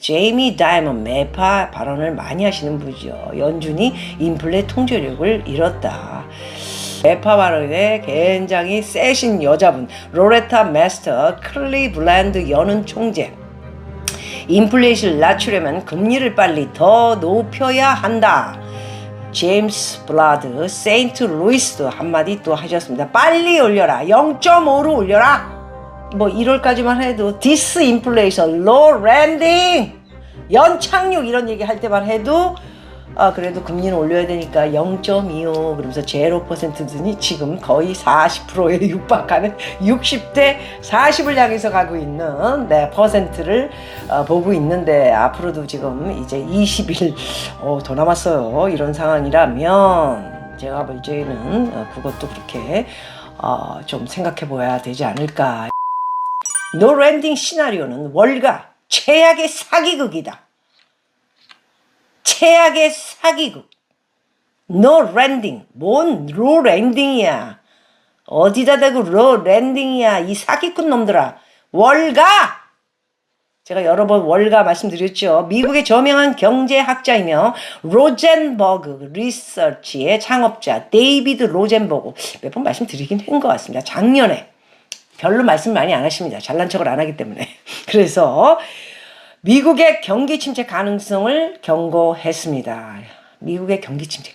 제이미 다이먼 매파 발언을 많이 하시는 분이죠. 연준이 인플레 통제력을 잃었다. 매파 발언에 굉장히 세신 여자분 로레타 마스터 클리블랜드 연은 총재. 인플레이션을 낮추려면 금리를 빨리 더 높여야 한다. 제임스 블라드 세인트 루이스도 한마디 또 하셨습니다. 빨리 올려라. 0.5로 올려라. 뭐 1월까지만 해도 디스인플레이션, 로 랜딩, 연착륙 이런 얘기 할 때만 해도 그래도 금리는 올려야 되니까 0.25 그러면서 0%더니 지금 거의 40%에 육박하는 60대 40을 향해서 가고 있는 퍼센트를 보고 있는데 앞으로도 지금 이제 20일 더 남았어요. 이런 상황이라면 제가 볼 때는 그것도 그렇게 좀 생각해 보아야 되지 않을까. 노랜딩 시나리오는 월가 최악의 사기극이다. 최악의 사기극. 노 랜딩. 뭔 로 랜딩이야. 어디다 대고 로 랜딩이야. 이 사기꾼 놈들아. 월가. 제가 여러 번 월가 말씀드렸죠. 미국의 저명한 경제학자이며 로젠버그 리서치의 창업자 데이비드 로젠버그 몇 번 말씀드리긴 한 것 같습니다. 작년에. 별로 말씀 많이 안 하십니다. 잘난 척을 안 하기 때문에. 그래서 미국의 경기 침체 가능성을 경고했습니다. 미국의 경기 침체.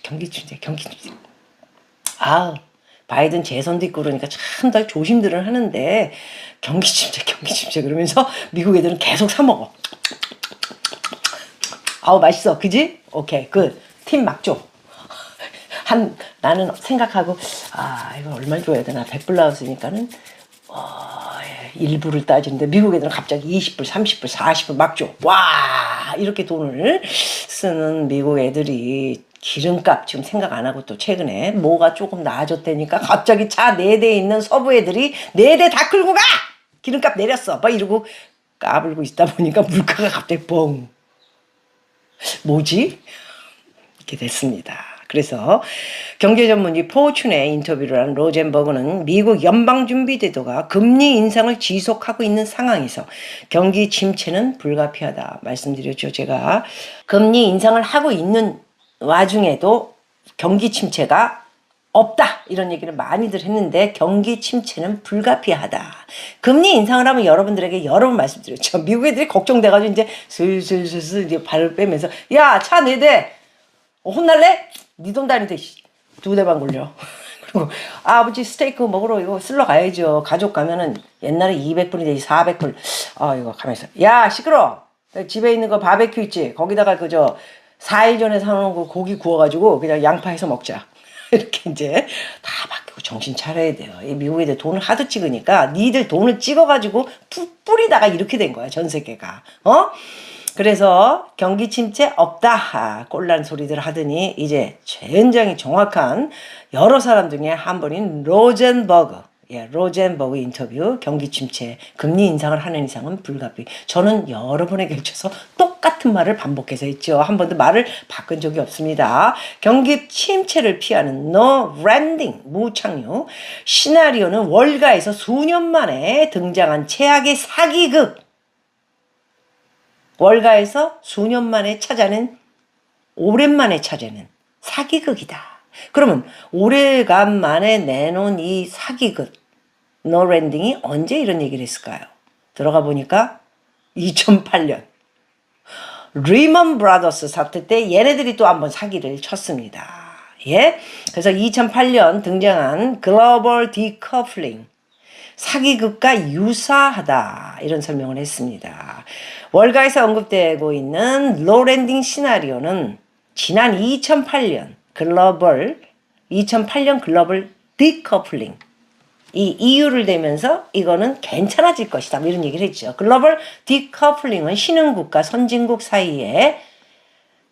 바이든 재선도 있고 그러니까 참 더 조심들은 하는데 경기 침체 그러면서 미국 애들은 계속 사 먹어. 맛있어. 그지? 오케이. 팀 막줘. 나는 생각하고 이거 얼마나 줘야 되나. 100불 나왔으니까는 일부를 따지는데 미국 애들은 갑자기 20불, 30불, 40불 막 줘. 와, 이렇게 돈을 쓰는 미국 애들이 기름값 지금 생각 안 하고 또 최근에 뭐가 조금 나아졌다니까 갑자기 차 4대 있는 서부 애들이 4대 다 끌고 가! 기름값 내렸어. 막 이러고 까불고 있다 보니까 물가가 갑자기 뻥. 뭐지? 이렇게 됐습니다. 그래서 경제전문지 포춘에 인터뷰를 한 로젠버그는 미국 연방준비제도가 금리 인상을 지속하고 있는 상황에서 경기 침체는 불가피하다 말씀드렸죠. 제가 금리 인상을 하고 있는 와중에도 경기 침체가 없다 이런 얘기를 많이들 했는데 경기 침체는 불가피하다. 금리 인상을 하면 여러분들에게 여러 번 말씀드렸죠. 미국 애들이 걱정돼가지고 이제 슬슬 이제 발을 빼면서 야, 차 4대 혼날래? 니 돈 다니는데 2대만 걸려. 그리고 아버지 스테이크 먹으러 이거 쓸러 가야죠. 가족 가면은 옛날에 200불이 되지 400불. 이거 가면서 야 시끄러. 집에 있는 거 바베큐 있지. 거기다가 4일 전에 사놓은 거 고기 구워가지고 그냥 양파해서 먹자. 이렇게 이제 다 바뀌고 정신 차려야 돼요. 이 미국 애들 돈을 하도 찍으니까 니들 돈을 찍어가지고 뿌리다가 이렇게 된 거야 전 세계가. 그래서 경기 침체 없다 꼴난 소리들 하더니 이제 굉장히 정확한 여러 사람 중에 한 분인 로젠버그 인터뷰 경기 침체 금리 인상을 하는 이상은 불가피. 저는 여러 번에 걸쳐서 똑같은 말을 반복해서 했죠. 한 번도 말을 바꾼 적이 없습니다. 경기 침체를 피하는 no landing 무착륙 시나리오는 월가에서 수년 만에 등장한 최악의 사기극. 월가에서 수년 만에 찾아낸 오랜만에 찾아낸 사기극이다. 그러면 오래간 만에 내놓은 이 사기극 노랜딩이 언제 이런 얘기를 했을까요? 들어가 보니까 2008년 리먼 브라더스 사태 때 얘네들이 또 한번 사기를 쳤습니다. 예? 그래서 2008년 등장한 글로벌 디커플링 사기극과 유사하다 이런 설명을 했습니다. 월가에서 언급되고 있는 로랜딩 시나리오는 지난 2008년 글로벌 디커플링 이 이유를 대면서 이거는 괜찮아질 것이다 이런 얘기를 했죠. 글로벌 디커플링은 신흥국과 선진국 사이에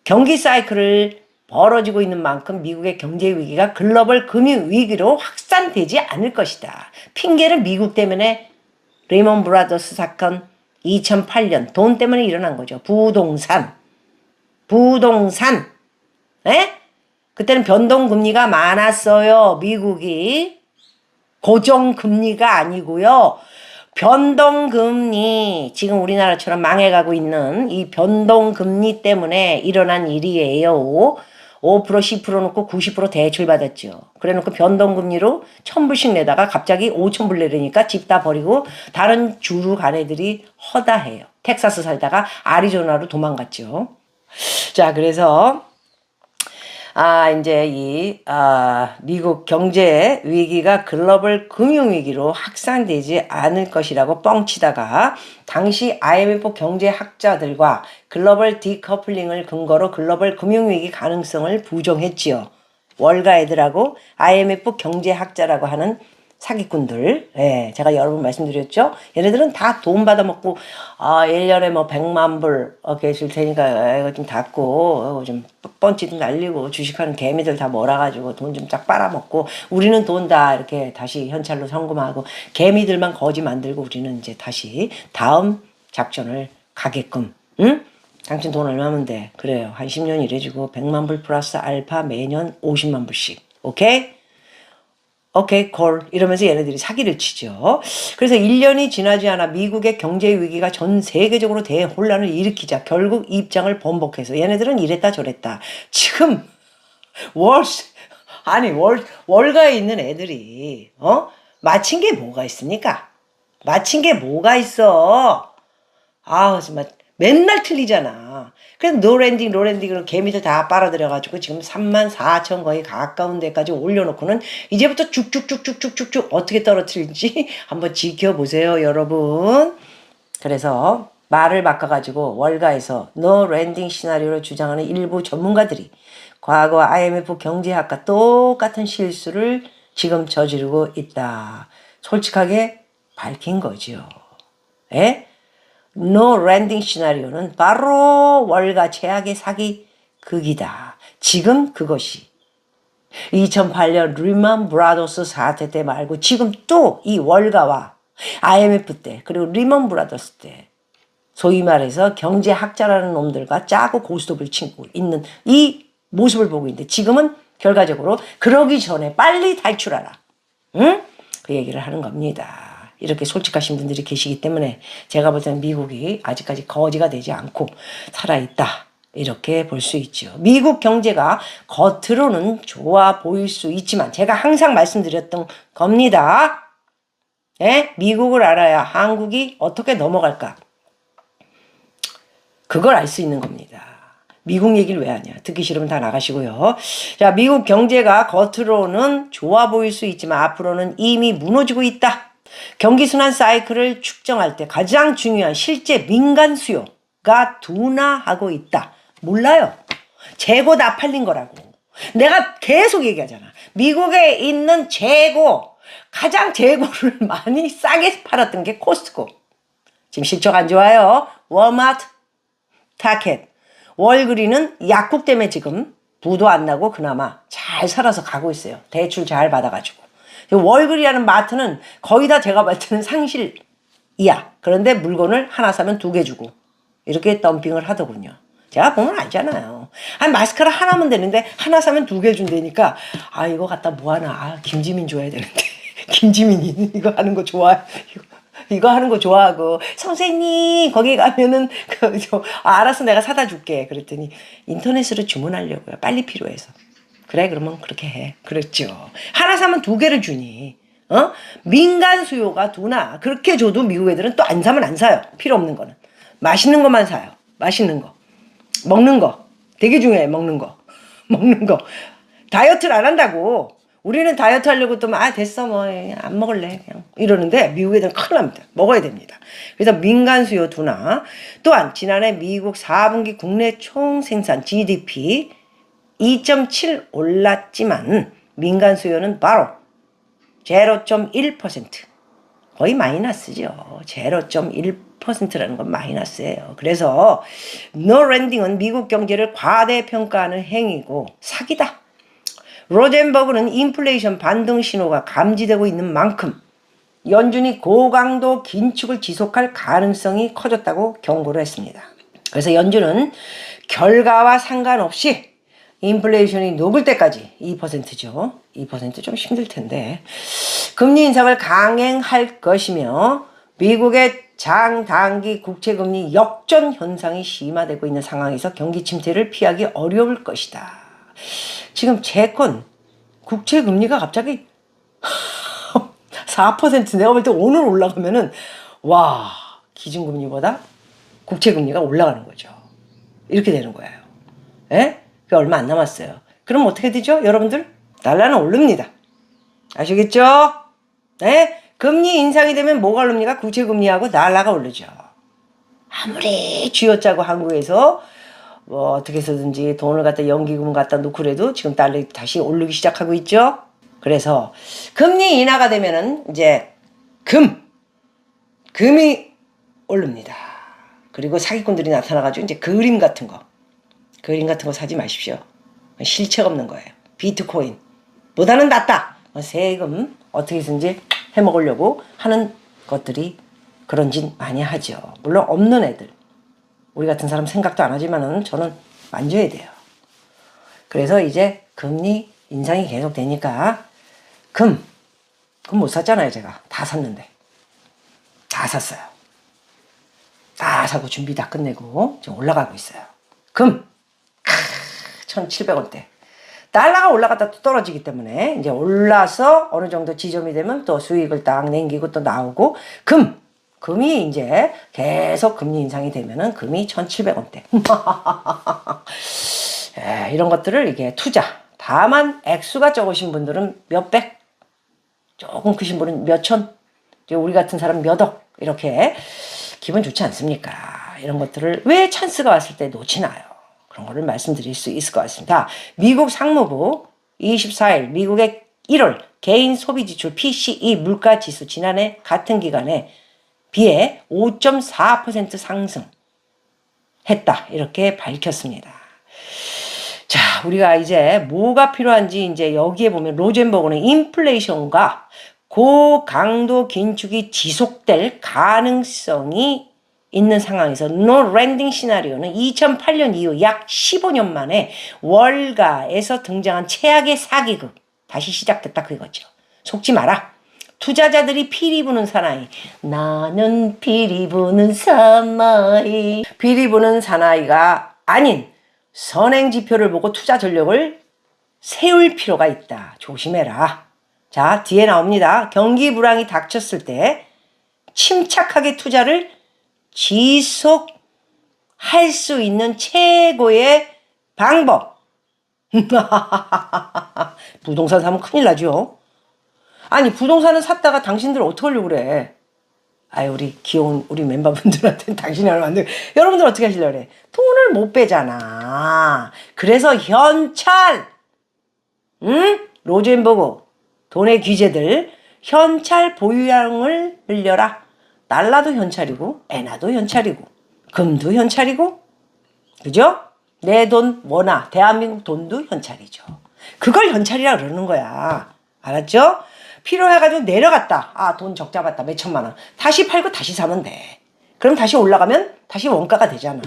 경기 사이클을 벌어지고 있는 만큼 미국의 경제 위기가 글로벌 금융 위기로 확산되지 않을 것이다. 핑계는 미국 때문에 리먼 브라더스 사건 2008년 돈 때문에 일어난 거죠. 부동산. 에? 그때는 변동금리가 많았어요. 미국이. 고정금리가 아니고요. 변동금리, 지금 우리나라처럼 망해가고 있는 이 변동금리 때문에 일어난 일이에요. 5% 10% 놓고 90% 대출 받았죠. 그래 놓고 변동금리로 1,000불씩 내다가 갑자기 5,000불 내려니까 집 다 버리고 다른 주로 간 애들이 허다해요. 텍사스 살다가 아리조나로 도망갔죠. 자, 그래서 이제 미국 경제 위기가 글로벌 금융 위기로 확산되지 않을 것이라고 뻥치다가 당시 IMF 경제학자들과 글로벌 디커플링을 근거로 글로벌 금융 위기 가능성을 부정했지요. 월가 애들하고 IMF 경제학자라고 하는 사기꾼들. 예, 제가 여러 번 말씀드렸죠. 얘네들은 다 돈 받아먹고 1년에 뭐 100만 불 줄 테니까 이거 좀 닫고 좀 뻔치도 날리고 주식하는 개미들 다 몰아가지고 돈 좀 쫙 빨아먹고 우리는 돈 다 이렇게 다시 현찰로 송금하고 개미들만 거지 만들고 우리는 이제 다시 다음 작전을 가게끔. 응? 당신 돈 얼마면 돼? 그래요. 한 10년 일해주고 100만 불 플러스 알파 매년 50만 불씩. 오케이? 오케이, 콜. 이러면서 얘네들이 사기를 치죠. 그래서 1년이 지나지 않아 미국의 경제 위기가 전 세계적으로 대혼란을 일으키자 결국 입장을 번복해서 얘네들은 이랬다 저랬다. 지금 월가에 있는 애들이 마친 게 뭐가 있습니까? 마친 게 뭐가 있어? 정말 맨날 틀리잖아. 그래서 노랜딩으로 개미들 다 빨아들여가지고 지금 34,000 거의 가까운 데까지 올려놓고는 이제부터 쭉쭉쭉쭉쭉쭉 어떻게 떨어뜨릴지 한번 지켜보세요, 여러분. 그래서 말을 바꿔가지고 월가에서 노랜딩 시나리오를 주장하는 일부 전문가들이 과거 IMF 경제학과 똑같은 실수를 지금 저지르고 있다. 솔직하게 밝힌 거죠. 예? 노 랜딩 시나리오는 바로 월가 최악의 사기 극이다. 지금 그것이 2008년 리먼 브라더스 사태 때 말고 지금 또 이 월가와 IMF 때 그리고 리먼 브라더스 때 소위 말해서 경제학자라는 놈들과 짜고 고스톱을 치고 있는 이 모습을 보고 있는데 지금은 결과적으로 그러기 전에 빨리 탈출하라. 응? 그 얘기를 하는 겁니다. 이렇게 솔직하신 분들이 계시기 때문에 제가 볼 때는 미국이 아직까지 거지가 되지 않고 살아있다. 이렇게 볼 수 있죠. 미국 경제가 겉으로는 좋아 보일 수 있지만 제가 항상 말씀드렸던 겁니다. 예? 미국을 알아야 한국이 어떻게 넘어갈까? 그걸 알 수 있는 겁니다. 미국 얘기를 왜 하냐? 듣기 싫으면 다 나가시고요. 자, 미국 경제가 겉으로는 좋아 보일 수 있지만 앞으로는 이미 무너지고 있다. 경기순환 사이클을 측정할 때 가장 중요한 실제 민간 수요가 둔화하고 있다. 몰라요. 재고 다 팔린 거라고. 내가 계속 얘기하잖아. 미국에 있는 가장 재고를 많이 싸게 팔았던 게 코스트코. 지금 실적 안 좋아요. 월마트, 타켓. 월그린은 약국 때문에 지금 부도 안 나고 그나마 잘 살아서 가고 있어요. 대출 잘 받아가지고. 월그린이라는 마트는 거의 다 제가 봤을 때는 상실이야. 그런데 물건을 하나 사면 2개 주고 이렇게 덤핑을 하더군요. 제가 보면 알잖아요. 마스카라 하나면 되는데 하나 사면 2개 준다니까 이거 갖다 뭐하나. 김지민 줘야 되는데 김지민이 이거 하는 거 좋아. 이거 하는 거 좋아하고 선생님 거기 가면은 알았어 내가 사다 줄게. 그랬더니 인터넷으로 주문하려고요. 빨리 필요해서. 그래 그러면 그렇게 해. 그랬죠. 하나 사면 2개를 주니 민간 수요가 둔화. 그렇게 줘도 미국 애들은 또 안 사면 안 사요. 필요 없는 거는. 맛있는 것만 사요. 맛있는 거. 먹는 거. 되게 중요해. 먹는 거. 다이어트를 안 한다고. 우리는 다이어트 하려고 또 됐어 뭐 안 먹을래 그냥 이러는데 미국 애들은 큰일 납니다. 먹어야 됩니다. 그래서 민간 수요 둔화. 또한 지난해 미국 4분기 국내 총생산 GDP 2.7 올랐지만 민간 수요는 바로 0.1%. 거의 마이너스죠. 0.1%라는 건 마이너스예요. 그래서 노 랜딩은 미국 경제를 과대평가하는 행위고 사기다. 로젠버그는 인플레이션 반등 신호가 감지되고 있는 만큼 연준이 고강도 긴축을 지속할 가능성이 커졌다고 경고를 했습니다. 그래서 연준은 결과와 상관없이 인플레이션이 녹을 때까지 2%죠. 2% 좀 힘들 텐데 금리 인상을 강행할 것이며 미국의 장단기 국채금리 역전 현상이 심화되고 있는 상황에서 경기 침체를 피하기 어려울 것이다. 지금 채권 국채금리가 갑자기 4% 내가 볼 때 오늘 올라가면은 와 기준금리보다 국채금리가 올라가는 거죠. 이렇게 되는 거예요. 예? 그 얼마 안 남았어요. 그럼 어떻게 되죠? 여러분들 달러는 오릅니다. 아시겠죠? 예? 금리 인상이 되면 뭐가 오릅니까? 국채금리하고 달러가 오르죠. 아무리 쥐어짜고 한국에서 뭐 어떻게 해서든지 돈을 갖다 연기금 갖다 놓고 그래도 지금 달러 다시 오르기 시작하고 있죠. 그래서 금리 인하가 되면은 이제 금이 오릅니다. 그리고 사기꾼들이 나타나가지고 이제 그림 같은 거 사지 마십시오. 실체가 없는 거예요. 비트코인 보다는 낫다. 세금 어떻게 해서든지 해먹으려고 하는 것들이 그런 짓 많이 하죠. 물론 없는 애들 우리 같은 사람 생각도 안 하지만은 저는 만져야 돼요. 그래서 이제 금리 인상이 계속 되니까 금 못 샀잖아요. 제가 다 샀는데 다 샀어요. 다 사고 준비 다 끝내고 지금 올라가고 있어요. 금 1,700원대. 달러가 올라갔다 또 떨어지기 때문에 이제 올라서 어느 정도 지점이 되면 또 수익을 딱 남기고 또 나오고 금이 이제 계속 금리 인상이 되면은 금이 1,700원대. 이런 것들을 이게 투자. 다만 액수가 적으신 분들은 몇백, 조금 크신 분은 몇천, 우리 같은 사람 몇억 이렇게 기분 좋지 않습니까? 이런 것들을 왜 찬스가 왔을 때 놓치나요? 그런 거를 말씀드릴 수 있을 것 같습니다. 미국 상무부 24일 미국의 1월 개인 소비지출 PCE 물가지수 지난해 같은 기간에 비해 5.4% 상승했다. 이렇게 밝혔습니다. 자, 우리가 이제 뭐가 필요한지 이제 여기에 보면 로젠버그는 인플레이션과 고강도 긴축이 지속될 가능성이 있는 상황에서 노 랜딩 시나리오는 2008년 이후 약 15년 만에 월가에서 등장한 최악의 사기극 다시 시작됐다 그거죠. 속지 마라. 투자자들이 피리 부는 사나이. 나는 피리 부는 사나이. 피리 부는 사나이가 아닌 선행지표를 보고 투자 전력을 세울 필요가 있다. 조심해라. 자, 뒤에 나옵니다. 경기 불황이 닥쳤을 때 침착하게 투자를 지속할 수 있는 최고의 방법. 부동산 사면 큰일 나죠. 아니 부동산을 샀다가 당신들 어떻게 하려고 그래. 아유 우리 귀여운 우리 멤버분들한테는 당신이 하면 안 돼. 여러분들 어떻게 하시려고 그래. 돈을 못 빼잖아. 그래서 현찰 로젠버그 돈의 귀재들 현찰 보유량을 늘려라. 달러도 현찰이고 엔화도 현찰이고 금도 현찰이고 그죠? 내 돈 원화 대한민국 돈도 현찰이죠. 그걸 현찰이라 그러는 거야. 알았죠? 필요해가지고 내려갔다. 아, 돈 적 잡았다. 몇 천만 원. 다시 팔고 다시 사면 돼. 그럼 다시 올라가면 다시 원가가 되잖아.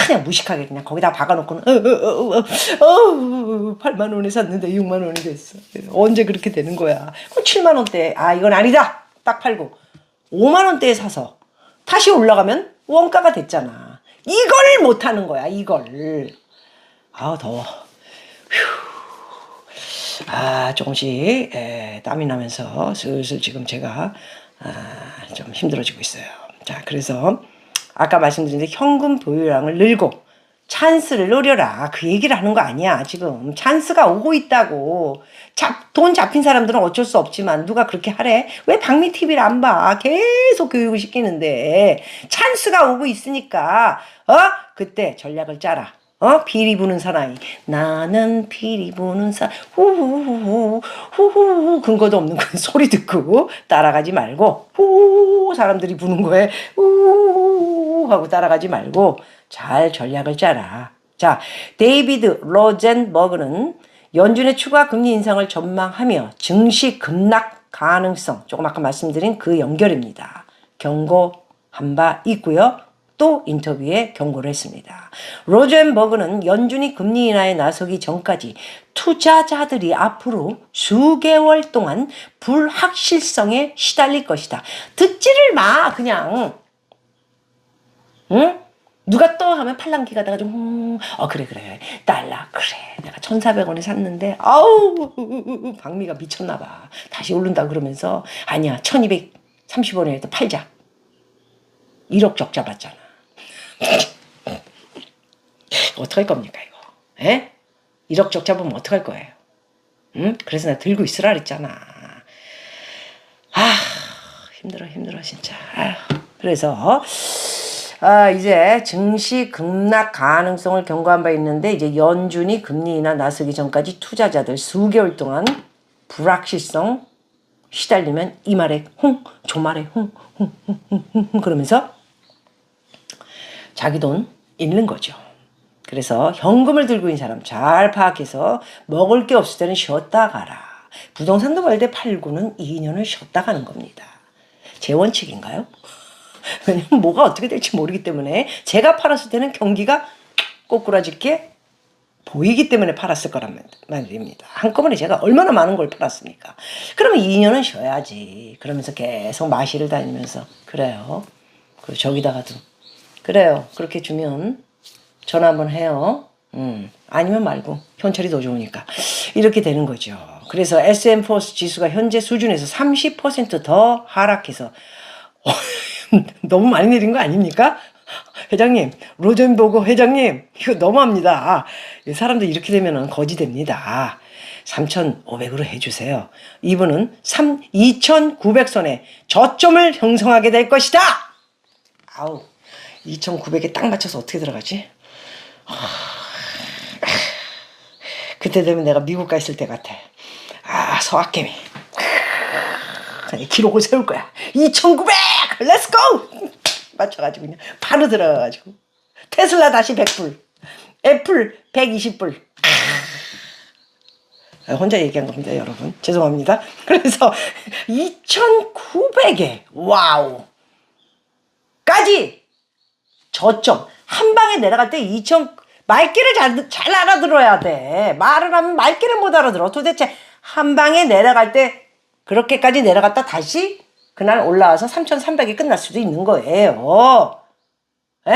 그냥 무식하게 그냥 거기다 박아놓고는 8만 원에 샀는데 6만 원이 됐어. 언제 그렇게 되는 거야. 7만 원대. 아, 이건 아니다. 딱 팔고 5만 원대에 사서 다시 올라가면 원가가 됐잖아. 이걸 못하는 거야. 이걸. 아, 더워. 휴. 아, 조금씩 땀이 나면서 슬슬 지금 제가 좀 힘들어지고 있어요. 자, 그래서 아까 말씀드린 대로 현금 보유량을 늘고 찬스를 노려라. 그 얘기를 하는 거 아니야. 지금 찬스가 오고 있다고. 돈 잡힌 사람들은 어쩔 수 없지만 누가 그렇게 하래? 왜 박미 TV를 안 봐? 계속 교육을 시키는데 찬스가 오고 있으니까 그때 전략을 짜라. 피리 부는 사나이. 나는 피리 부는 후후후후 후후후 근거도 없는 그 소리 듣고 따라가지 말고 후후 사람들이 부는 거에 후후 하고 따라가지 말고 잘 전략을 짜라. 자, 데이비드 로젠버그는 연준의 추가 금리 인상을 전망하며 증시 급락 가능성 조금 아까 말씀드린 그 연결입니다. 경고한 바 있고요. 또 인터뷰에 경고를 했습니다. 로젠버그는 연준이 금리 인하에 나서기 전까지 투자자들이 앞으로 수개월 동안 불확실성에 시달릴 것이다. 듣지를 마, 그냥. 응? 누가 또 하면 팔랑귀 가다가 그래 달러 그래 내가 1,400원에 샀는데 아우 박미가 미쳤나봐. 다시 오른다 그러면서 아니야 1,230원에 또 팔자. 1억 적자 받잖아. 어떡할 겁니까 이거? 에? 1억 적자 보면 어떡할 거예요? 응? 그래서 나 들고 있으라 그랬잖아. 힘들어 진짜. 그래서 이제 증시 급락 가능성을 경고한 바 있는데 이제 연준이 금리 인하 나서기 전까지 투자자들 수개월 동안 불확실성 시달리면 이 말에 저 말에 그러면서 자기 돈 잃는 거죠. 그래서 현금을 들고 있는 사람 잘 파악해서 먹을 게 없을 때는 쉬었다 가라. 부동산도 말대 팔고는 2년을 쉬었다 가는 겁니다. 제 원칙인가요? 왜냐면 뭐가 어떻게 될지 모르기 때문에 제가 팔았을 때는 경기가 꼬꾸라질게 보이기 때문에 팔았을 거란 말입니다. 한꺼번에 제가 얼마나 많은 걸 팔았습니까? 그러면 2년은 쉬어야지. 그러면서 계속 마시를 다니면서 그래요. 그리고 저기다가도 그래요. 그렇게 주면 전화 한번 해요. 아니면 말고 현찰이 더 좋으니까 이렇게 되는 거죠. 그래서 S&P 지수가 현재 수준에서 30% 더 하락해서 너무 많이 내린 거 아닙니까? 회장님, 로젠버그 회장님, 이거 너무합니다. 사람들 이렇게 되면 거지 됩니다. 3,500으로 해주세요. 이분은 2,900선에 저점을 형성하게 될 것이다. 2,900에 딱 맞춰서 어떻게 들어가지? 그때 되면 내가 미국 가 있을 때 같아. 서학개미. 기록을 세울 거야. 2,900! 렛츠고! 맞춰가지고 그냥 바로 들어가가지고 테슬라 다시 100불, 애플 120불. 혼자 얘기한 겁니다, 여러분. 죄송합니다. 그래서 2,900에 와우 까지 저점 한 방에 내려갈 때 2,000 말귀를 잘 알아들어야 돼. 말을 하면 말귀를 못 알아들어. 도대체 한 방에 내려갈 때 그렇게까지 내려갔다 다시 그날 올라와서 3,300이 끝날 수도 있는 거예요. 에?